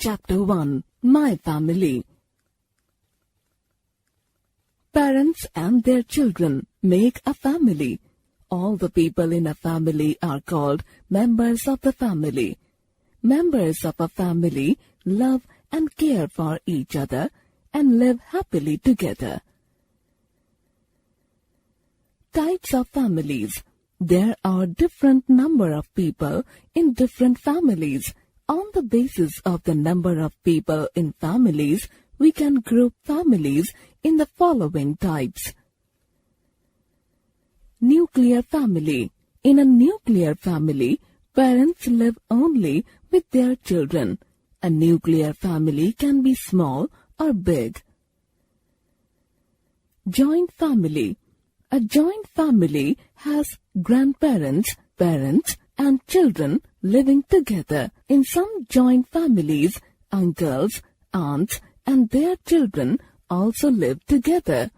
Chapter 1. My Family. Parents and their children make a family. All the people in a family are called members of the family. Members of a family love and care for each other and live happily together. Types of families. There are different number of people in different families. On the basis of the number of people in families, we can group families in the following types. Nuclear family. In a nuclear family, parents live only with their children. A nuclear family can be small or big. Joint family. A joint family has grandparents, parents, and children living together. In some joint families, uncles, aunts, and their children also live together.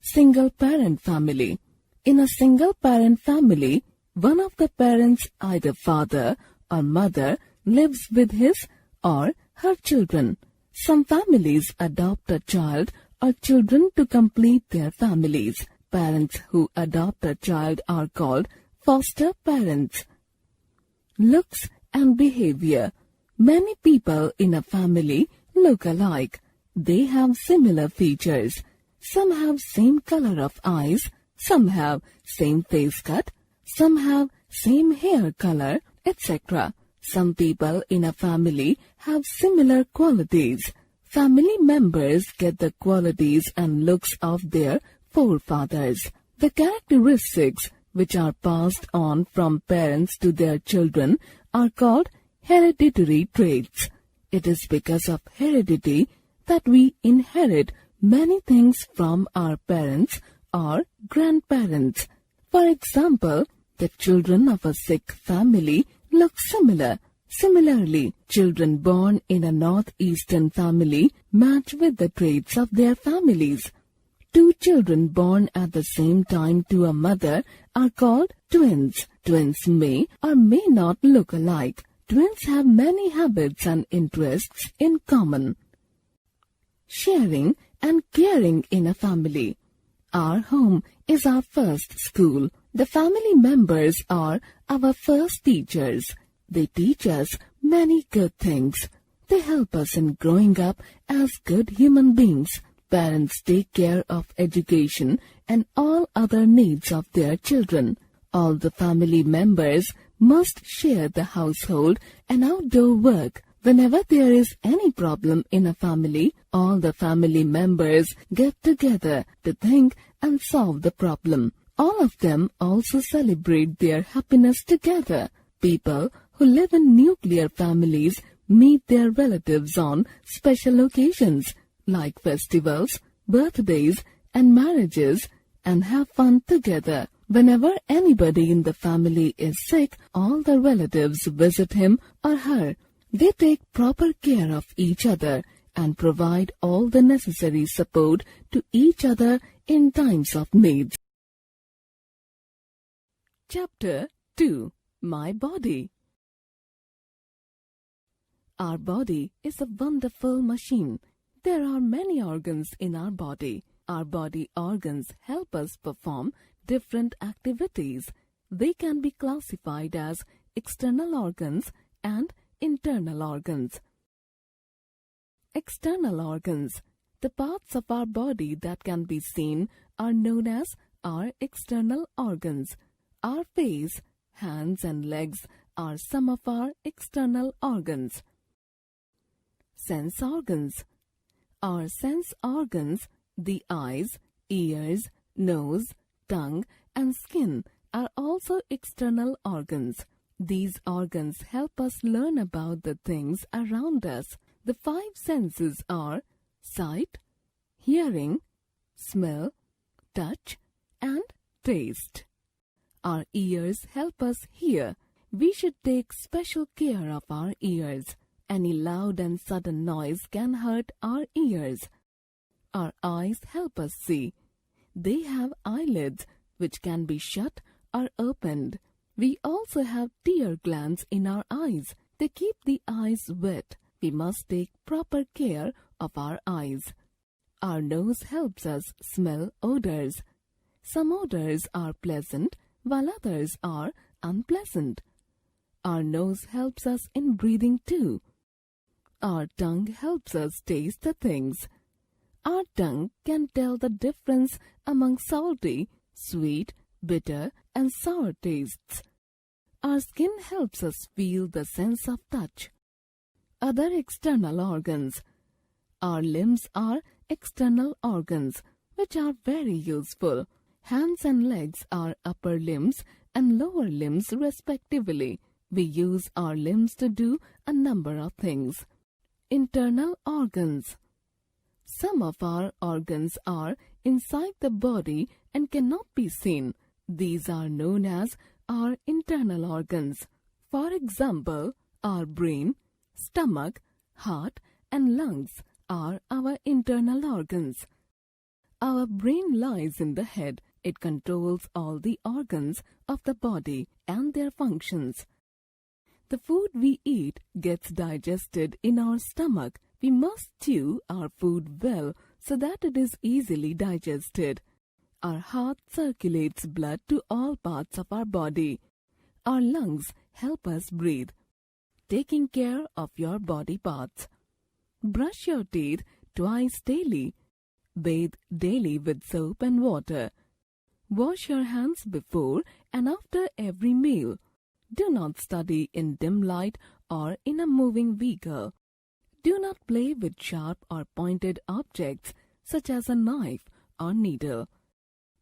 Single-parent family. In a single-parent family, one of the parents, either father or mother, lives with his or her children. Some families adopt a child or children to complete their families. Parents who adopt a child are called foster parents. Looks and behavior. Many people in a family look alike. They have similar features. Some have same color of eyes. Some have same face cut. Some have same hair color, etc. Some people in a family have similar qualities. Family members get the qualities and looks of their forefathers. The characteristics which are passed on from parents to their children are called hereditary traits. It is because of heredity that we inherit many things from our parents or grandparents. For example, the children of a sick family look similar. Similarly, children born in a northeastern family match with the traits of their families. Two children born at the same time to a mother are called twins. Twins may or may not look alike. Twins have many habits and interests in common. Sharing and caring in a family. Our home is our first school. The family members are our first teachers. They teach us many good things. They help us in growing up as good human beings. Parents take care of education and all other needs of their children. All the family members must share the household and outdoor work. Whenever there is any problem in a family, all the family members get together to think and solve the problem. All of them also celebrate their happiness together. People who live in nuclear families meet their relatives on special occasions like festivals, birthdays, and marriages, and have fun together. Whenever anybody in the family is sick, all the relatives visit him or her. They take proper care of each other and provide all the necessary support to each other in times of need. Chapter 2. My Body. Our body is a wonderful machine. There are many organs in our body. Our body organs help us perform different activities. They can be classified as external organs and internal organs. External organs. The parts of our body that can be seen are known as our external organs. Our face, hands and legs are some of our external organs. Sense organs. Our sense organs, the eyes, ears, nose, tongue, and skin are also external organs. These organs help us learn about the things around us. The five senses are sight, hearing, smell, touch, and taste. Our ears help us hear. We should take special care of our ears. Any loud and sudden noise can hurt our ears. Our eyes help us see. They have eyelids which can be shut or opened. We also have tear glands in our eyes. They keep the eyes wet. we must take proper care of our eyes. Our nose helps us smell odors. Some odors are pleasant, while others are unpleasant. Our nose helps us in breathing too. Our tongue helps us taste the things. Our tongue can tell the difference among salty, sweet, bitter, and sour tastes. Our skin helps us feel the sense of touch. Other external organs. Our limbs are external organs, which are very useful. Hands and legs are upper limbs and lower limbs respectively. We use our limbs to do a number of things. Internal organs. Some of our organs are inside the body and cannot be seen. These are known as our internal organs. For example, our brain, stomach, heart, and lungs are our internal organs. Our brain lies in the head. It controls all the organs of the body and their functions. The food we eat gets digested in our stomach. We must chew our food well so that it is easily digested. Our heart circulates blood to all parts of our body. Our lungs help us breathe. Taking care of your body parts. Brush your teeth twice daily. Bathe daily with soap and water. Wash your hands before and after every meal. Do not study in dim light or in a moving vehicle. Do not play with sharp or pointed objects such as a knife or needle.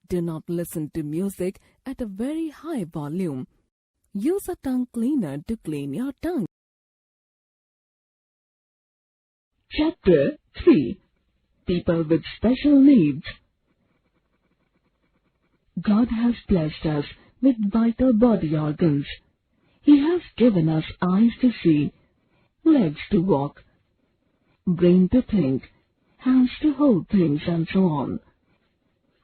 Do not listen to music at a very high volume. Use a tongue cleaner to clean your tongue. Chapter 3. People with Special Needs. God has blessed us with vital body organs. He has given us eyes to see, legs to walk, brain to think, hands to hold things, and so on.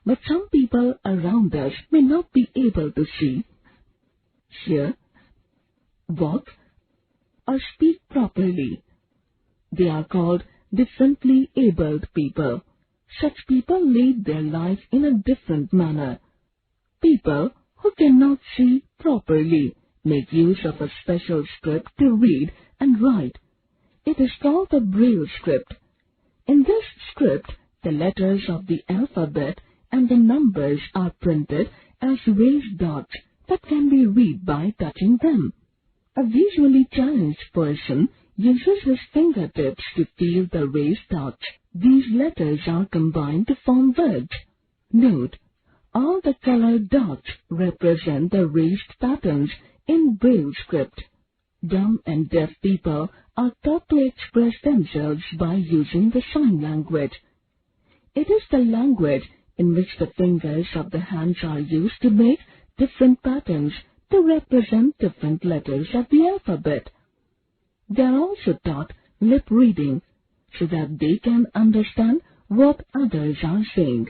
But some people around us may not be able to see, hear, walk, or speak properly. They are called differently abled people. Such people lead their life in a different manner. People who cannot see properly make use of a special script to read and write. It is called the Braille script. In this script, the letters of the alphabet and the numbers are printed as raised dots that can be read by touching them. A visually challenged person uses his fingertips to feel the raised dots. These letters are combined to form words. Note, all the colored dots represent the raised patterns in Braille script. Dumb and deaf people are taught to express themselves by using the sign language. It is the language in which the fingers of the hands are used to make different patterns to represent different letters of the alphabet. They are also taught lip reading so that they can understand what others are saying.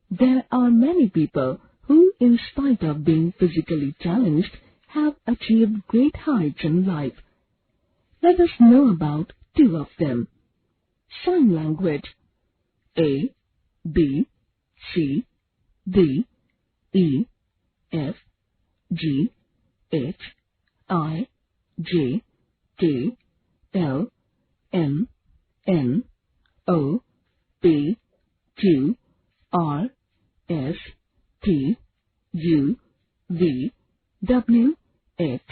There are many people who, in spite of being physically challenged, have achieved great heights in life. Let us know about two of them. Sign language. A, B, C, D, E, F, G, H, I, J, K, L, M, N, O, P, Q, R, S, T, U, V, W, X,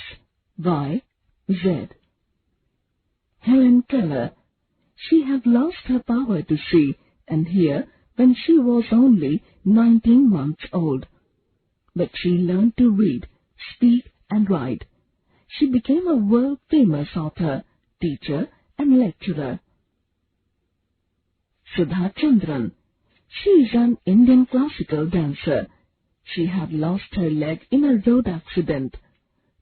Y, Z. Helen Keller. She had lost her power to see and hear when she was only 19 months old. But she learned to read, speak, and write. She became a world-famous author, teacher, and lecturer. Sudha Chandran. She is an Indian classical dancer. She had lost her leg in a road accident.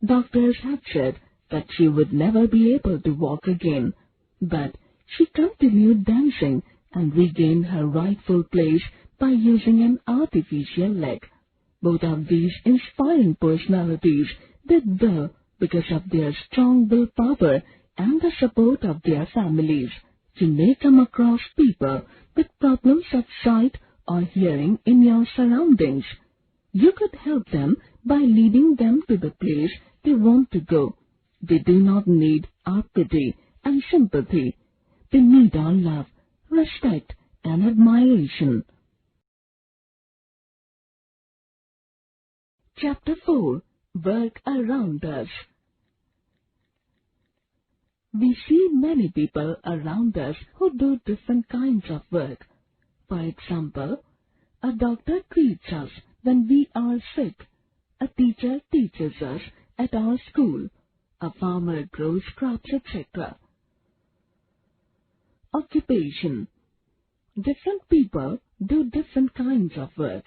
Doctors had said that she would never be able to walk again, but she continued dancing and regained her rightful place by using an artificial leg. Both of these inspiring personalities did well because of their strong willpower and the support of their families. You may come across people with problems of sight or hearing in your surroundings. You could help them by leading them to the place they want to go. They do not need our pity and sympathy. They need our love, respect, and admiration. Chapter 4. Work around us. We see many people around us who do different kinds of work. For example, a doctor treats us when we are sick. A teacher teaches us at our school. A farmer grows crops, etc. Occupation. Different people do different kinds of work.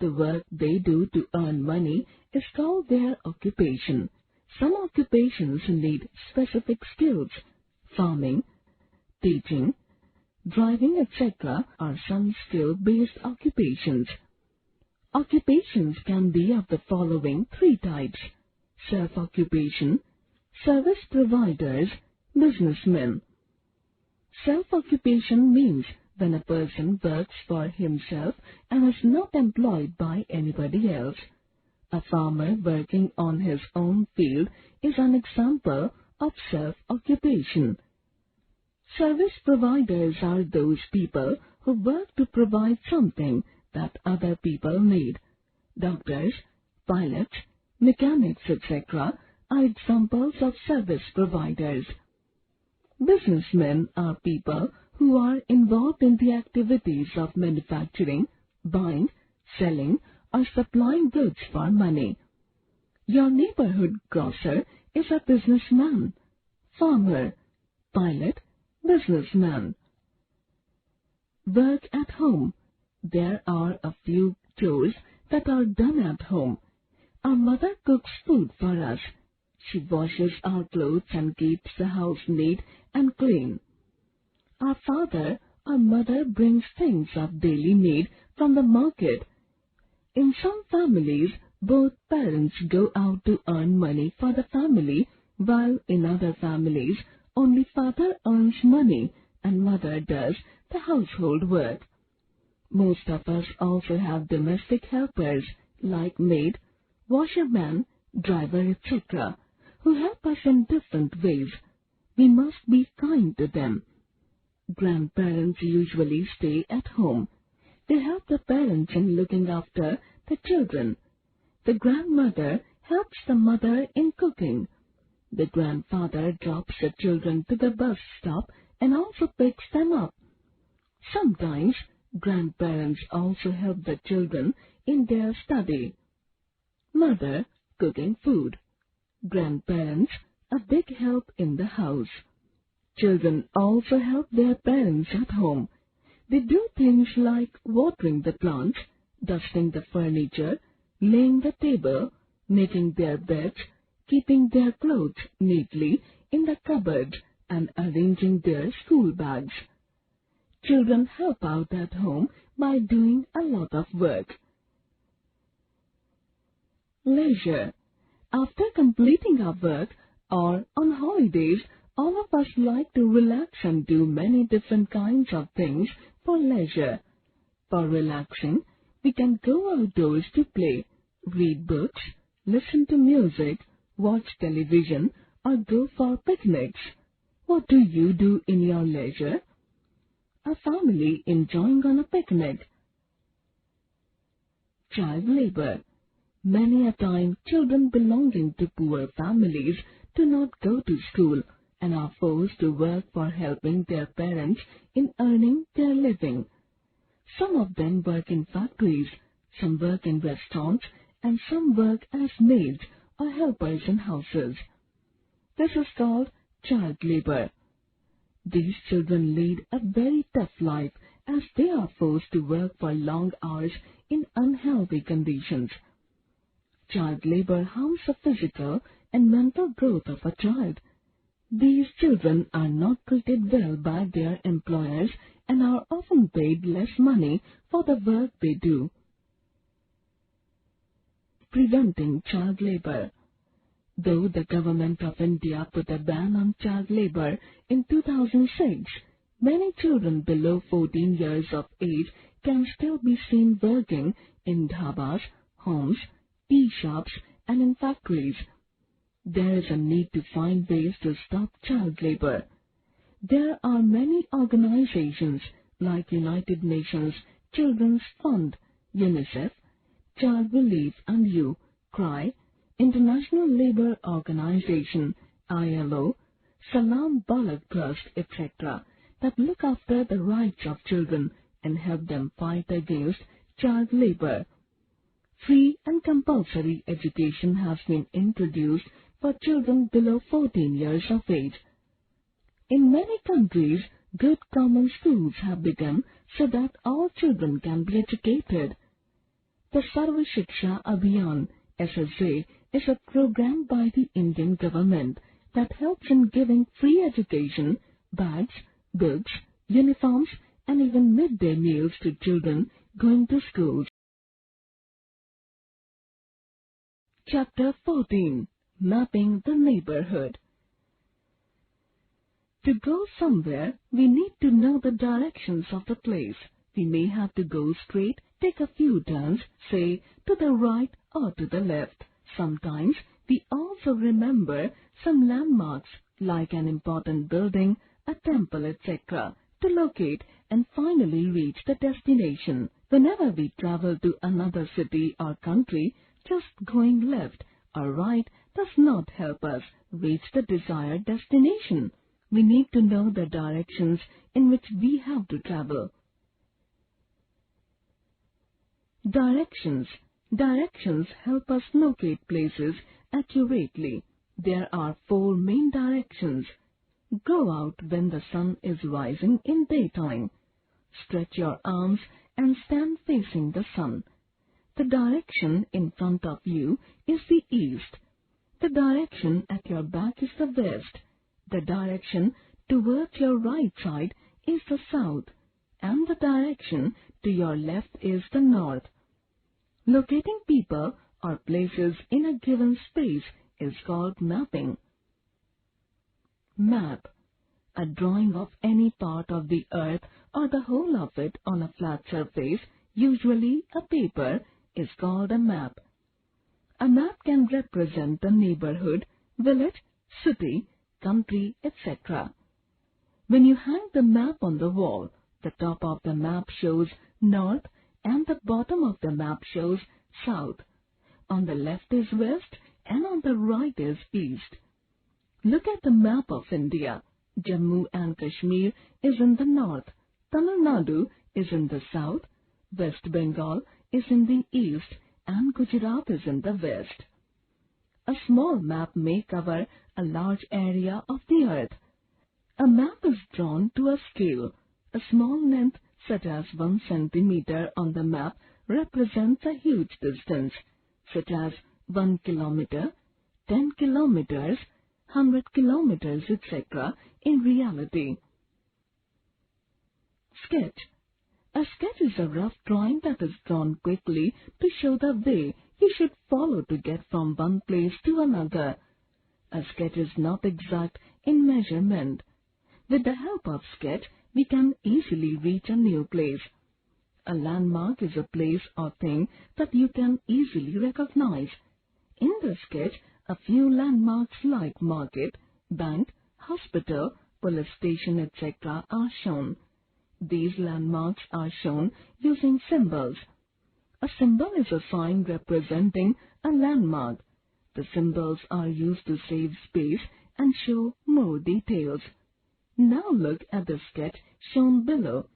The work they do to earn money is called their occupation. Some occupations need specific skills. Farming, teaching, driving, etc. are some skill-based occupations. Occupations can be of the following three types: self-occupation, service providers, businessmen. Self-occupation means when a person works for himself and is not employed by anybody else. A farmer working on his own field is an example of self-occupation. Service providers are those people who work to provide something that other people need. Doctors, pilots, mechanics, etc. are examples of service providers. Businessmen are people who are involved in the activities of manufacturing, buying, selling, or supplying goods for money. Your neighborhood grocer is a businessman. Farmer, pilot, businessman. Work at home. There are a few chores that are done at home. Our mother cooks food for us. She washes our clothes and keeps the house neat and clean. Our father or mother brings things of daily need from the market. In some families, both parents go out to earn money for the family, while in other families, only father earns money and mother does the household work. Most of us also have domestic helpers like maid, washerman, driver, etc., who help us in different ways. We must be kind to them. Grandparents usually stay at home. They help the parents in looking after the children. The grandmother helps the mother in cooking. The grandfather drops the children to the bus stop and also picks them up. Sometimes grandparents also help the children in their study. Mother cooking food. Grandparents a big help in the house. Children also help their parents at home. They do things like watering the plants, dusting the furniture, laying the table, making their beds, keeping their clothes neatly in the cupboards, and arranging their school bags. Children help out at home by doing a lot of work. Leisure. After completing our work or on holidays, all of us like to relax and do many different kinds of things for leisure. For relaxing, we can go outdoors to play, read books, listen to music, watch television, or go for picnics. What do you do in your leisure? A family enjoying on a picnic. Child labor. Many a time, children belonging to poor families do not go to school and are forced to work for helping their parents in earning their living. Some of them work in factories, some work in restaurants, and some work as maids or helpers in houses. This is called child labor. These children lead a very tough life as they are forced to work for long hours in unhealthy conditions. Child labor harms the physical and mental growth of a child. These children are not treated well by their employers and are often paid less money for the work they do. Preventing child labor. Though the government of India put a ban on child labor in 2006, many children below 14 years of age can still be seen working in dhabas, homes, tea shops, and in factories. There is a need to find ways to stop child labor. There are many organizations like United Nations Children's Fund, UNICEF, Child Relief and You, CRY, International Labour Organization, ILO, Salam Balak Trust, etc., that look after the rights of children and help them fight against child labor. Free and compulsory education has been introduced for children below 14 years of age. In many countries, good common schools have begun so that all children can be educated. The Sarva Shiksha Abhiyan SSA is a program by the Indian government that helps in giving free education, bags, books, uniforms, and even midday meals to children going to schools. Chapter 14. Mapping the Neighborhood. To go somewhere, we need to know the directions of the place. We may have to go straight, take a few turns, say to the right or to the left. Sometimes we also remember some landmarks like an important building, a temple, etc. to locate and finally reach the destination. Whenever we travel to another city or country, just going left or right does not help us reach the desired destination. We need to know the directions in which we have to travel. Directions. Directions help us locate places accurately. There are 4 main directions. Go out when the sun is rising in daytime. Stretch your arms and stand facing the sun. The direction in front of you is the east. The direction at your back is the west. The direction towards your right side is the south, and the direction to your left is the north. Locating people or places in a given space is called mapping. Map. A drawing of any part of the earth or the whole of it on a flat surface, usually a paper, is called a map. A map can represent the neighborhood, village, city, country, etc. When you hang the map on the wall, the top of the map shows north and the bottom of the map shows south. On the left is west and on the right is east. Look at the map of India. Jammu and Kashmir is in the north, Tamil Nadu is in the south, West Bengal is in the east, and Gujarat is in the west. A small map may cover a large area of the earth. A map is drawn to a scale. A small length, such as 1 centimeter on the map, represents a huge distance, such as 1 kilometer, 10 kilometers, 100 kilometers, etc. in reality. Sketch. A sketch is a rough drawing that is drawn quickly to show the way you should follow to get from one place to another. A sketch is not exact in measurement. With the help of sketch, we can easily reach a new place. A landmark is a place or thing that you can easily recognize. In the sketch, a few landmarks like market, bank, hospital, police station, etc. are shown. These landmarks are shown using symbols. A symbol is a sign representing a landmark. The symbols are used to save space and show more details. Now look at the sketch shown below.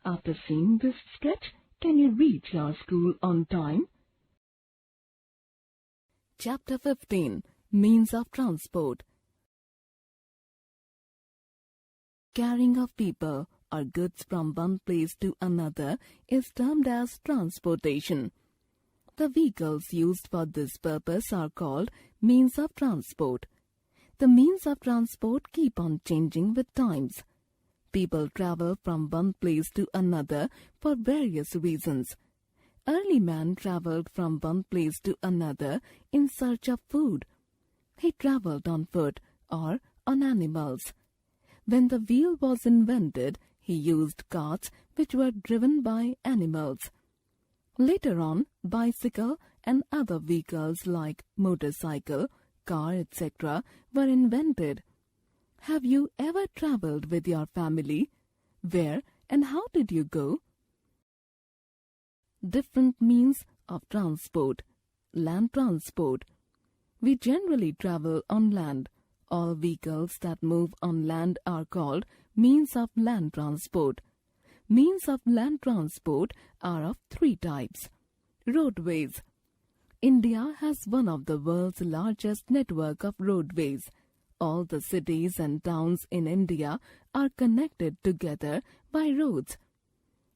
After seeing this sketch, can you reach your school on time? Chapter 15. Means of Transport. Carrying of people or goods from one place to another is termed as transportation. The vehicles used for this purpose are called means of transport. The means of transport keep on changing with times. People travel from one place to another for various reasons. Early man traveled from one place to another in search of food. he traveled on foot or on animals. When the wheel was invented, he used carts which were driven by animals. Later on, bicycle and other vehicles like motorcycle, car, etc. were invented. Have you ever traveled with your family? Where and how did you go? Different means of transport. Land transport. We generally travel on land. All vehicles that move on land are called means of land transport. Means of land transport are of three types. Roadways. India has one of the world's largest network of roadways. All the cities and towns in India are connected together by roads.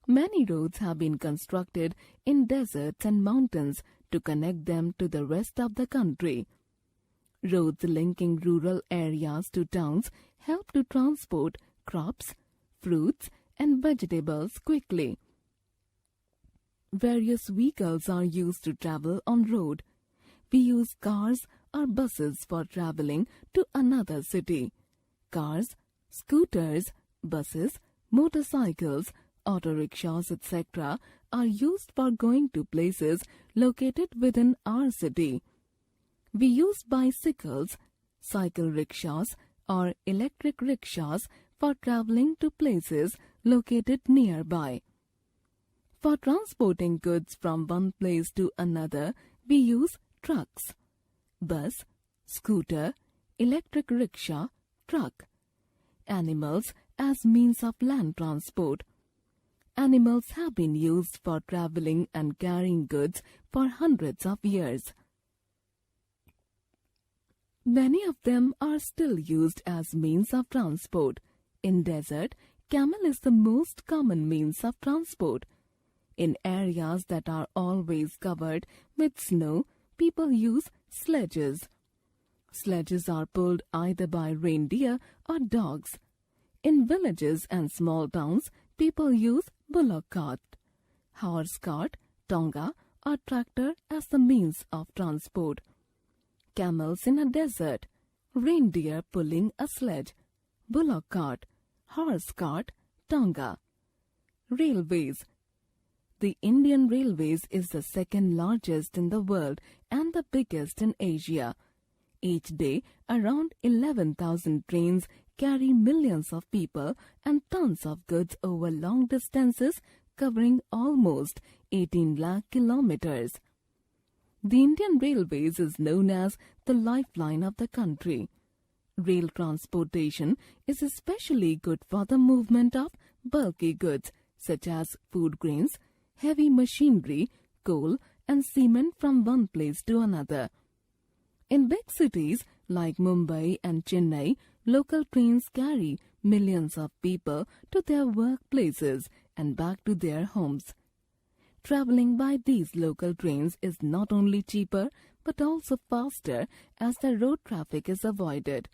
Many roads have been constructed in deserts and mountains to connect them to the rest of the country. Roads linking rural areas to towns help to transport crops, fruits, and vegetables quickly. Various vehicles are used to travel on road. We use cars or buses for traveling to another city. Cars, scooters, buses, motorcycles, auto rickshaws, etc. are used for going to places located within our city. We use bicycles, cycle rickshaws, or electric rickshaws for traveling to places located nearby. For transporting goods from one place to another, we use trucks, bus, scooter, electric rickshaw, truck. Animals as means of land transport. Animals have been used for traveling and carrying goods for hundreds of years. Many of them are still used as means of transport. In desert, camel is the most common means of transport. In areas that are always covered with snow, people use sledges. Sledges are pulled either by reindeer or dogs. In villages and small towns, people use bullock cart, horse cart, tonga or tractor as the means of transport. Camels in a desert, reindeer pulling a sledge, bullock cart, horse cart, tonga. Railways. The Indian Railways is the second largest in the world and the biggest in Asia. Each day, around 11,000 trains carry millions of people and tons of goods over long distances covering almost 18 lakh kilometers. The Indian Railways is known as the lifeline of the country. Rail transportation is especially good for the movement of bulky goods such as food grains, heavy machinery, coal and cement from one place to another. In big cities like Mumbai and Chennai, local trains carry millions of people to their workplaces and back to their homes. Traveling by these local trains is not only cheaper but also faster as the road traffic is avoided.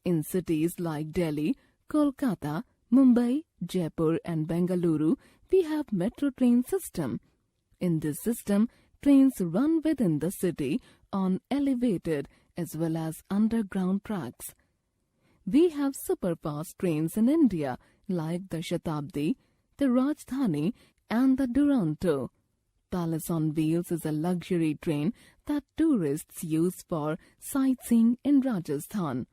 In cities like Delhi, Kolkata, Mumbai, Jaipur and Bengaluru, we have metro train system. In this system, trains run within the city on elevated as well as underground tracks. We have superfast trains in India like the Shatabdi, the Rajdhani and the Duronto. Palace on Wheels is a luxury train that tourists use for sightseeing in Rajasthan.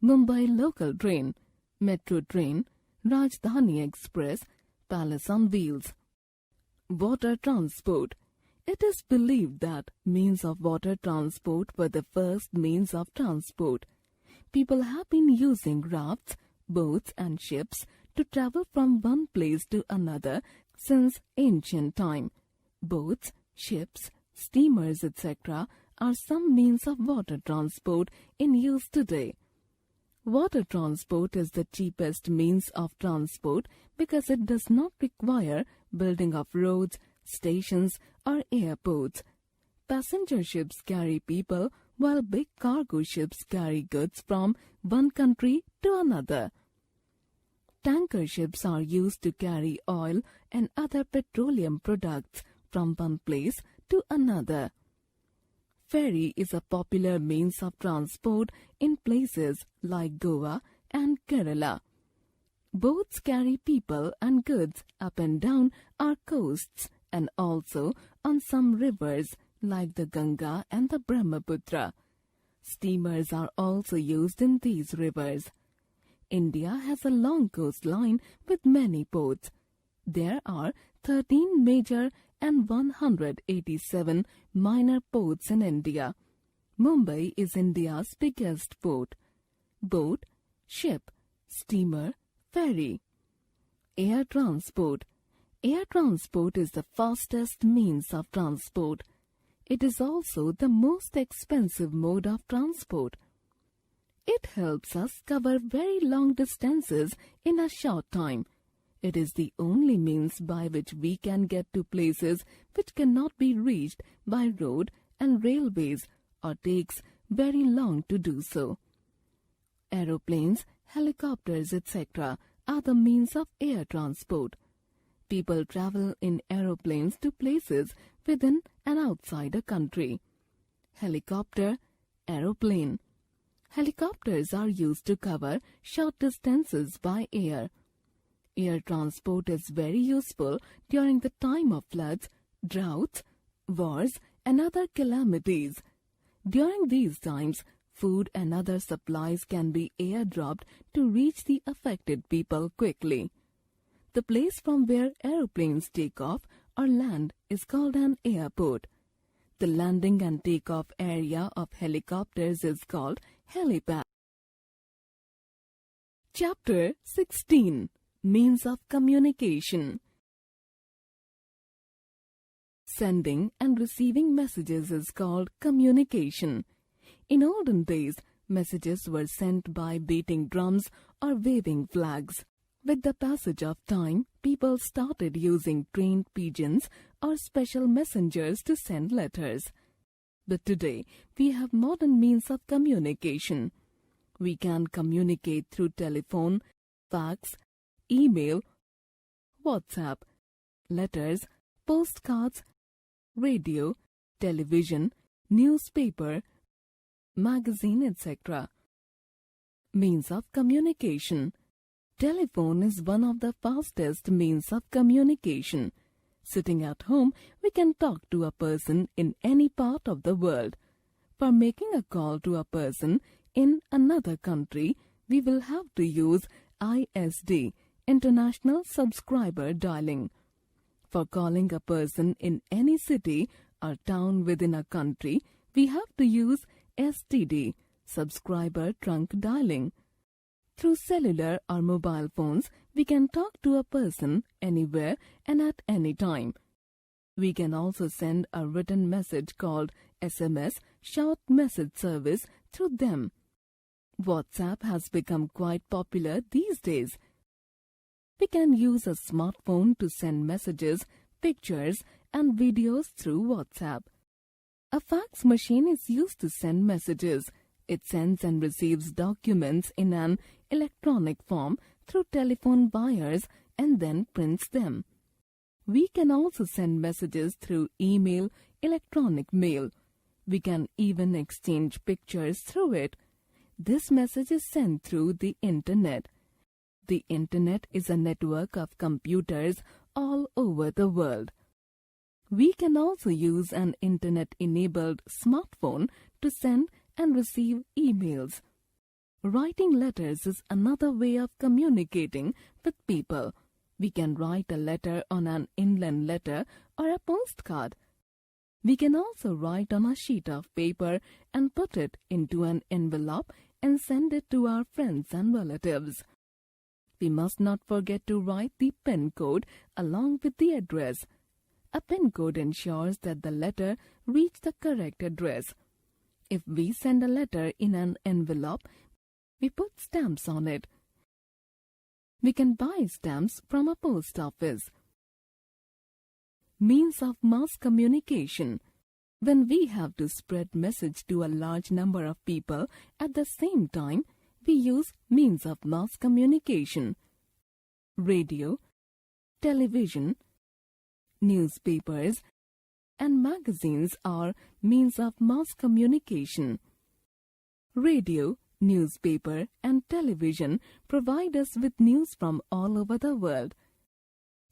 Mumbai local train, metro train, Rajdhani Express, Palace on Wheels. Water transport. It is believed that means of water transport were the first means of transport. People have been using rafts, boats and ships to travel from one place to another since ancient time. Boats, ships, steamers, etc. are some means of water transport in use today. Water transport is the cheapest means of transport because it does not require building of roads, stations or airports. Passenger ships carry people while big cargo ships carry goods from one country to another. Tanker ships are used to carry oil and other petroleum products from one place to another. ferry is a popular means of transport in places like Goa and Kerala. Boats carry people and goods up and down our coasts and also on some rivers like the Ganga and the Brahmaputra. Steamers are also used in these rivers. India has a long coastline with many ports. There are 13 major and 187 minor ports in India. Mumbai is India's biggest port. Boat, ship, steamer, ferry. Air transport. Air transport is the fastest means of transport. It is also the most expensive mode of transport. It helps us cover very long distances in a short time. It is the only means by which we can get to places which cannot be reached by road and railways or takes very long to do so. Aeroplanes, helicopters, etc. are the means of air transport. People travel in aeroplanes to places within and outside a country. Helicopter, aeroplane. Helicopters are used to cover short distances by air. Air transport is very useful during the time of floods, droughts, wars, and other calamities. During these times, food and other supplies can be airdropped to reach the affected people quickly. The place from where aeroplanes take off or land is called an airport. The landing and takeoff area of helicopters is called helipad. Chapter 16. Means of communication. Sending and receiving messages is called communication. In olden days, messages were sent by beating drums or waving flags. With the passage of time, people started using trained pigeons or special messengers to send letters. But today, we have modern means of communication. We can communicate through telephone, fax, email, WhatsApp, letters, postcards, radio, television, newspaper, magazine, etc. Means of communication. Telephone is one of the fastest means of communication. Sitting at home, we can talk to a person in any part of the world. For making a call to a person in another country, we will have to use ISD, International Subscriber Dialing. For calling a person in any city or town within a country, we have to use STD, Subscriber Trunk Dialing. Through cellular or mobile phones, we can talk to a person anywhere and at any time. We can also send a written message called SMS, Short Message Service, through them. WhatsApp has become quite popular these days. We can use a smartphone to send messages, pictures, and videos through WhatsApp. A fax machine is used to send messages. It sends and receives documents in an electronic form through telephone wires and then prints them. We can also send messages through email, electronic mail. We can even exchange pictures through it. This message is sent through the Internet. The Internet is a network of computers all over the world. We can also use an Internet-enabled smartphone to send and receive emails. Writing letters is another way of communicating with people. We can write a letter on an inland letter or a postcard. We can also write on a sheet of paper and put it into an envelope and send it to our friends and relatives. We must not forget to write the PIN code along with the address. A PIN code ensures that the letter reaches the correct address. If we send a letter in an envelope, we put stamps on it. We can buy stamps from a post office. Means of mass communication. When we have to spread message to a large number of people at the same time, we use means of mass communication. Radio, television, newspapers, and magazines are means of mass communication. Radio, newspaper, and television provide us with news from all over the world.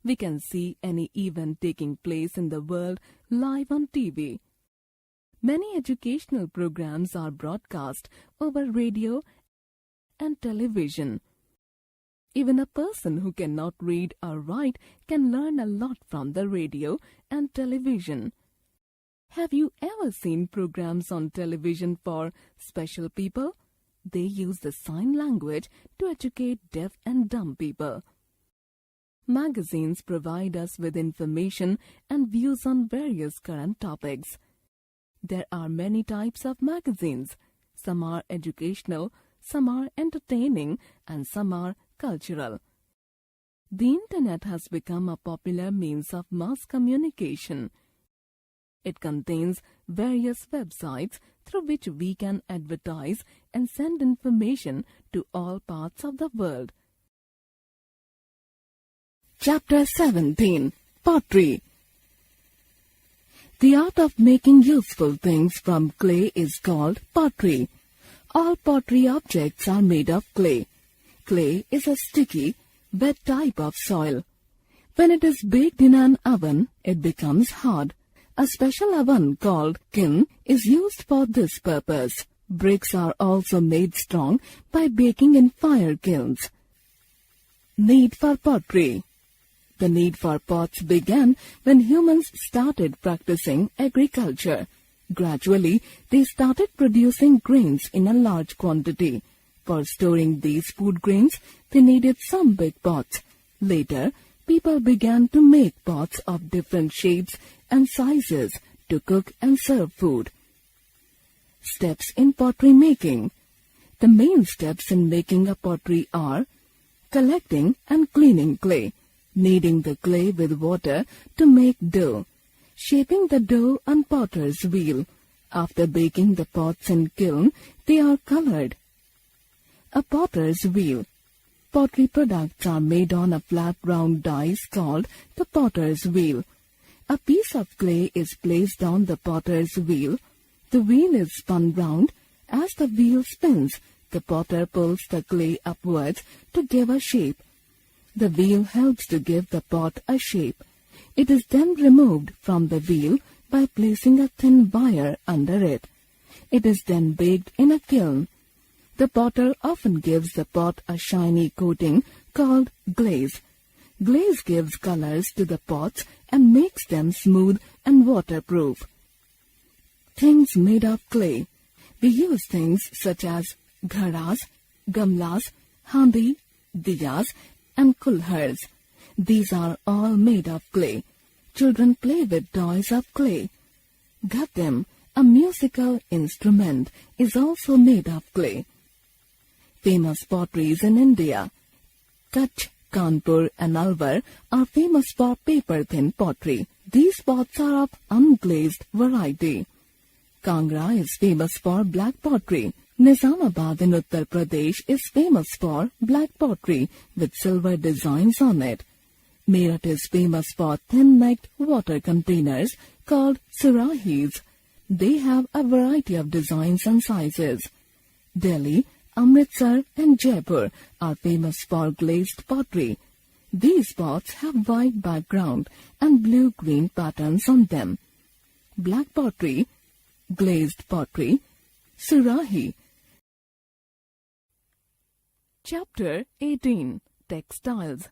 We can see any event taking place in the world live on TV. Many educational programs are broadcast over radio and television. Even a person who cannot read or write can learn a lot from the radio and television. Have you ever seen programs on television for special people? They use the sign language to educate deaf and dumb people. Magazines provide us with information and views on various current topics. There are many types of magazines. Some are educational, some are entertaining, and some are cultural. The Internet has become a popular means of mass communication. It contains various websites through which we can advertise and send information to all parts of the world. Chapter 17. Pottery. The art of making useful things from clay is called pottery. All pottery objects are made of clay. Clay is a sticky, wet type of soil. When it is baked in an oven, it becomes hard. A special oven called kiln is used for this purpose. Bricks are also made strong by baking in fire kilns. Need for pottery. The need for pots began when humans started practicing agriculture. Gradually, they started producing grains in a large quantity. For storing these food grains, they needed some big pots. Later, people began to make pots of different shapes and sizes to cook and serve food. Steps in pottery making. The main steps in making a pottery are collecting and cleaning clay, kneading the clay with water to make dough, shaping the dough on potter's wheel. After baking the pots in kiln, they are colored. A potter's wheel. Pottery products are made on a flat round dice called the potter's wheel. A piece of clay is placed on the potter's wheel. The wheel is spun round. As the wheel spins, the potter pulls the clay upwards to give a shape. The wheel helps to give the pot a shape. It is then removed from the wheel by placing a thin wire under it. It is then baked in a kiln. The potter often gives the pot a shiny coating called glaze. Glaze gives colors to the pots and makes them smooth and waterproof. Things made of clay. We use things such as gharas, gamlas, handi, diyas, and kulhars. These are all made of clay. Children play with toys of clay. Ghatam, a musical instrument, is also made of clay. Famous potteries in India. Kutch, Kanpur, and Alwar are famous for paper-thin pottery. These pots are of unglazed variety. Kangra is famous for black pottery. Nizamabad in Uttar Pradesh is famous for black pottery with silver designs on it. Meerut is famous for thin-necked water containers called surahis. They have a variety of designs and sizes. Delhi, Amritsar, and Jaipur are famous for glazed pottery. These pots have white background and blue-green patterns on them. Black pottery, glazed pottery, surahi. Chapter 18. Textiles.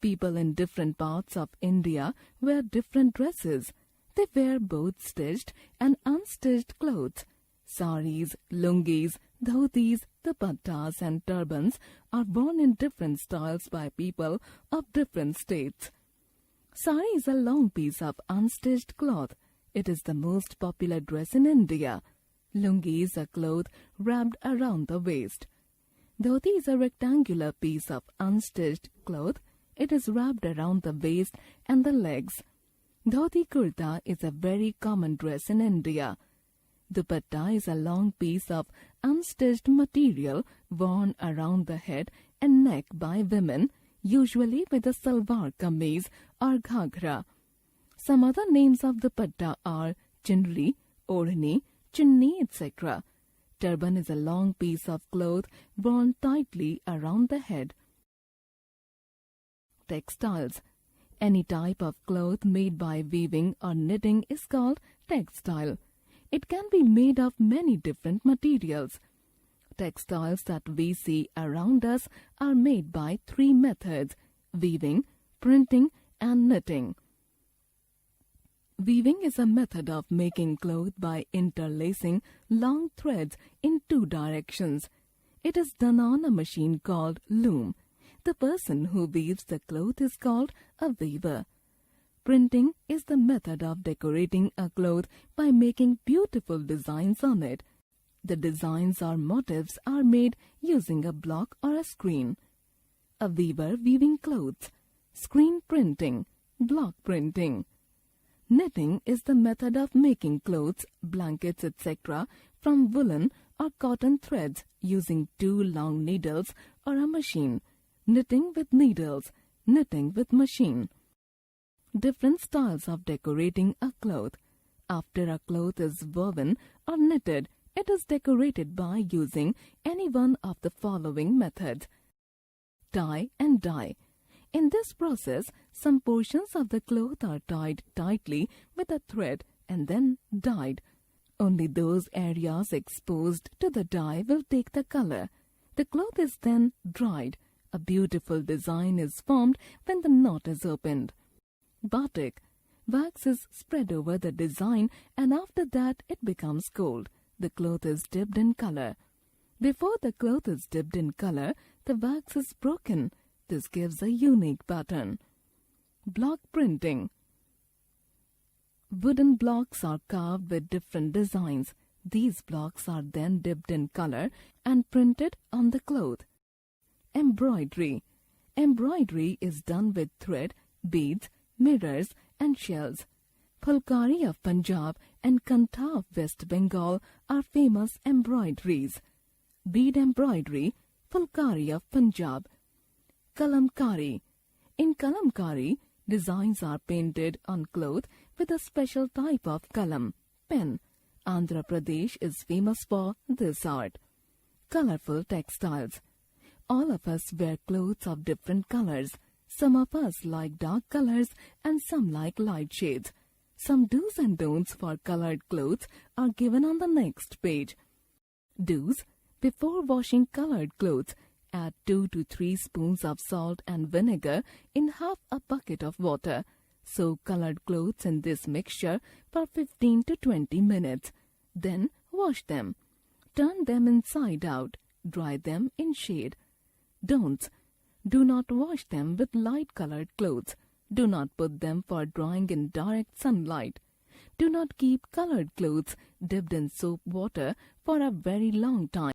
People in different parts of India wear different dresses. They wear both stitched and unstitched clothes. Saris, lungis, dhotis, dupattas and turbans are worn in different styles by people of different states. Sari is a long piece of unstitched cloth. It is the most popular dress in India. Lungi is a cloth wrapped around the waist. Dhoti is a rectangular piece of unstitched cloth. It is wrapped around the waist and the legs. Dhoti kurta is a very common dress in India. Dupatta is a long piece of unstitched material worn around the head and neck by women, usually with a salwar kameez or ghaghra. Some other names of dupatta are chundri, orhni, chunni, etc. Turban is a long piece of cloth worn tightly around the head. Textiles. Any type of cloth made by weaving or knitting is called textile. It can be made of many different materials. Textiles that we see around us are made by 3 methods: weaving, printing, and knitting. Weaving is a method of making cloth by interlacing long threads in 2 directions. It is done on a machine called loom. The person who weaves the cloth is called a weaver. Printing is the method of decorating a cloth by making beautiful designs on it. The designs or motifs are made using a block or a screen. A weaver weaving clothes. Screen printing. Block printing. Knitting is the method of making clothes, blankets, etc. from woolen or cotton threads using 2 long needles or a machine. Knitting with needles. Knitting with machine. Different styles of decorating a cloth. After a cloth is woven or knitted, it is decorated by using any one of the following methods: tie and dye. In this process, some portions of the cloth are tied tightly with a thread and then dyed. Only those areas exposed to the dye will take the color. The cloth is then dried. A beautiful design is formed when the knot is opened. Batik. Wax is spread over the design and after that it becomes gold. The cloth is dipped in color. Before the cloth is dipped in color, the wax is broken. This gives a unique pattern. Block printing. Wooden blocks are carved with different designs. These blocks are then dipped in color and printed on the cloth. Embroidery. Embroidery is done with thread, beads, mirrors, and shells. Phulkari of Punjab and Kantha of West Bengal are famous embroideries. Bead embroidery, Phulkari of Punjab. Kalamkari. In Kalamkari, designs are painted on cloth with a special type of kalam, pen. Andhra Pradesh is famous for this art. Colorful textiles. All of us wear clothes of different colors. Some of us like dark colors and some like light shades. Some do's and don'ts for colored clothes are given on the next page. Do's. Before washing colored clothes, add 2 to 3 spoons of salt and vinegar in half a bucket of water. Soak colored clothes in this mixture for 15 to 20 minutes. Then wash them. Turn them inside out. Dry them in shade. Don'ts. Do not wash them with light-colored clothes. Do not put them for drying in direct sunlight. Do not keep colored clothes dipped in soap water for a very long time.